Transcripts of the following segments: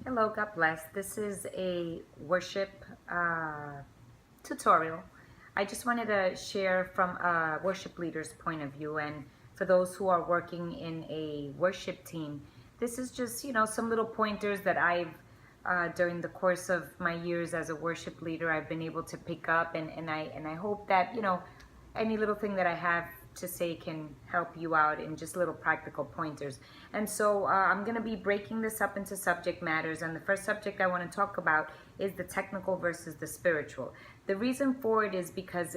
Hello, God bless. This is a worship tutorial. I just wanted to share from a worship leader's point of view, and for those who are working in a worship team, this is just, some little pointers that during the course of my years as a worship leader, I've been able to pick up, and I hope that, any little thing that I have to say can help you out in just little practical pointers. And so I'm going to be breaking this up into subject matters, and the first subject I want to talk about is the technical versus the spiritual. The reason for it is because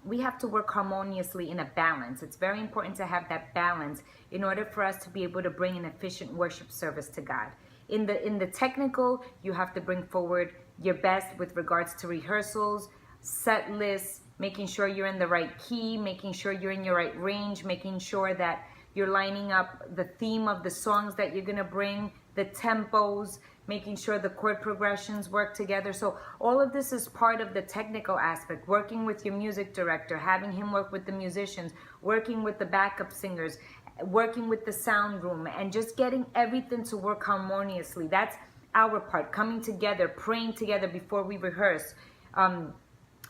we have to work harmoniously in a balance. It's very important to have that balance in order for us to be able to bring an efficient worship service to God. In the technical, you have to bring forward your best with regards to rehearsals, set lists, making sure you're in the right key, making sure you're in your right range, making sure that you're lining up the theme of the songs that you're going to bring, the tempos, making sure the chord progressions work together. So all of this is part of the technical aspect, working with your music director, having him work with the musicians, working with the backup singers, working with the sound room, and just getting everything to work harmoniously. That's our part, coming together, praying together before we rehearse,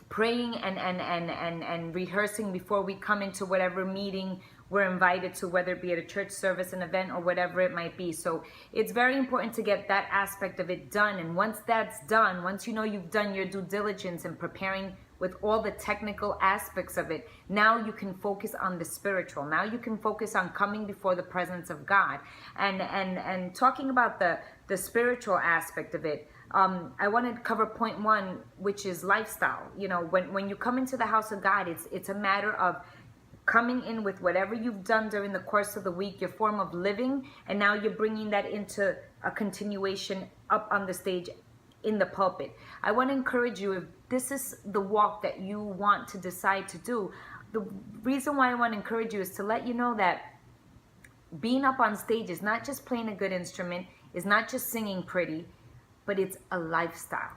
praying and rehearsing before we come into whatever meeting we're invited to, whether it be at a church service, an event, or whatever it might be. So it's very important to get that aspect of it done. And once that's done, once you know you've done your due diligence in preparing with all the technical aspects of it, now you can focus on the spiritual. Now you can focus on coming before the presence of God. And talking about the spiritual aspect of it, I want to cover point one, which is lifestyle. When you come into the house of God, it's a matter of coming in with whatever you've done during the course of the week, your form of living, and now you're bringing that into a continuation up on the stage in the pulpit. I want to encourage you, if this is the walk that you want to decide to do, the reason why I want to encourage you is to let you know that being up on stage is not just playing a good instrument, is not just singing pretty, but it's a lifestyle.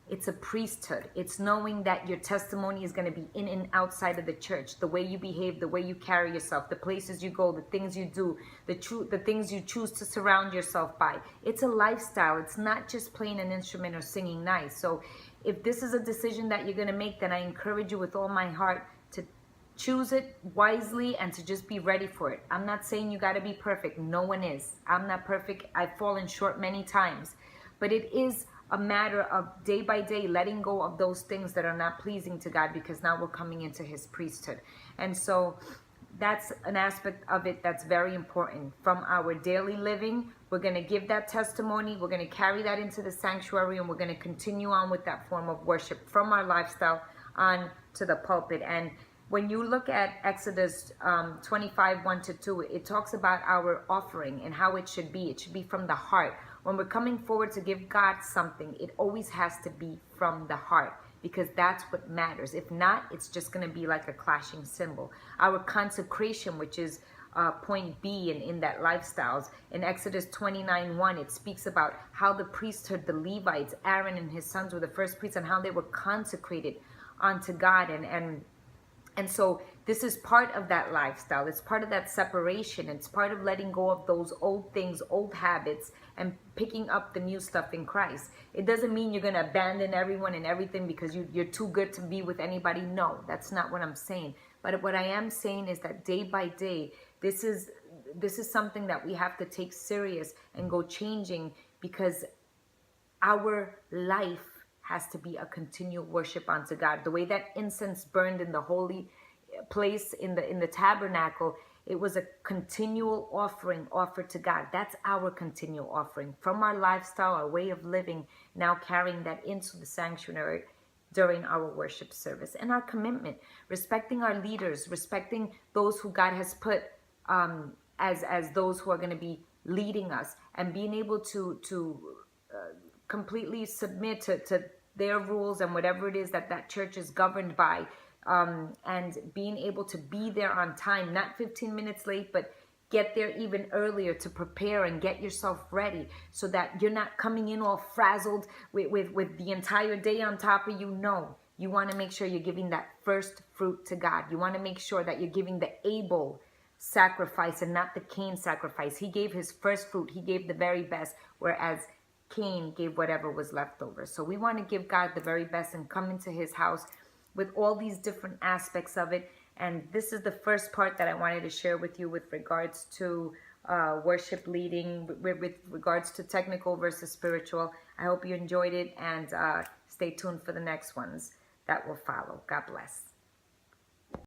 It's a priesthood. It's knowing that your testimony is going to be in and outside of the church. The way you behave, the way you carry yourself, the places you go, the things you do, the things you choose to surround yourself by. It's a lifestyle. It's not just playing an instrument or singing nice. So if this is a decision that you're going to make, then I encourage you with all my heart to choose it wisely and to just be ready for it. I'm not saying you got to be perfect. No one is. I'm not perfect. I've fallen short many times. But it is a matter of day by day letting go of those things that are not pleasing to God, because now we're coming into his priesthood. And so that's an aspect of it that's very important. From our daily living, we're going to give that testimony, we're going to carry that into the sanctuary, and we're going to continue on with that form of worship from our lifestyle on to the pulpit. And when you look at Exodus 25, 1-2, it talks about our offering and how it should be. It should be from the heart. When we're coming forward to give God something, it always has to be from the heart, because that's what matters. If not, it's just going to be like a clashing cymbal. Our consecration, which is point B in that lifestyles, in Exodus 29:1, it speaks about how the priesthood, the Levites, Aaron and his sons were the first priests, and how they were consecrated unto God. And so this is part of that lifestyle. It's part of that separation. It's part of letting go of those old things, old habits, and picking up the new stuff in Christ. It doesn't mean you're going to abandon everyone and everything because you're too good to be with anybody. No, that's not what I'm saying. But what I am saying is that day by day, this is something that we have to take serious and go changing, because our life has to be a continual worship unto God. The way that incense burned in the holy place in the tabernacle, it was a continual offering offered to God. That's our continual offering from our lifestyle, our way of living, now carrying that into the sanctuary during our worship service. And our commitment, respecting our leaders, respecting those who God has put as those who are going to be leading us, and being able to completely submit to their rules and whatever it is that church is governed by, and being able to be there on time, not 15 minutes late, but get there even earlier to prepare and get yourself ready, so that you're not coming in all frazzled with the entire day on top of you. No, you want to make sure you're giving that first fruit to God. You want to make sure that you're giving the Abel sacrifice and not the Cain sacrifice. He gave his first fruit. He gave the very best, whereas Cain gave whatever was left over. So we want to give God the very best and come into his house with all these different aspects of it. And this is the first part that I wanted to share with you with regards to worship leading, with regards to technical versus spiritual. I hope you enjoyed it, and stay tuned for the next ones that will follow. God bless.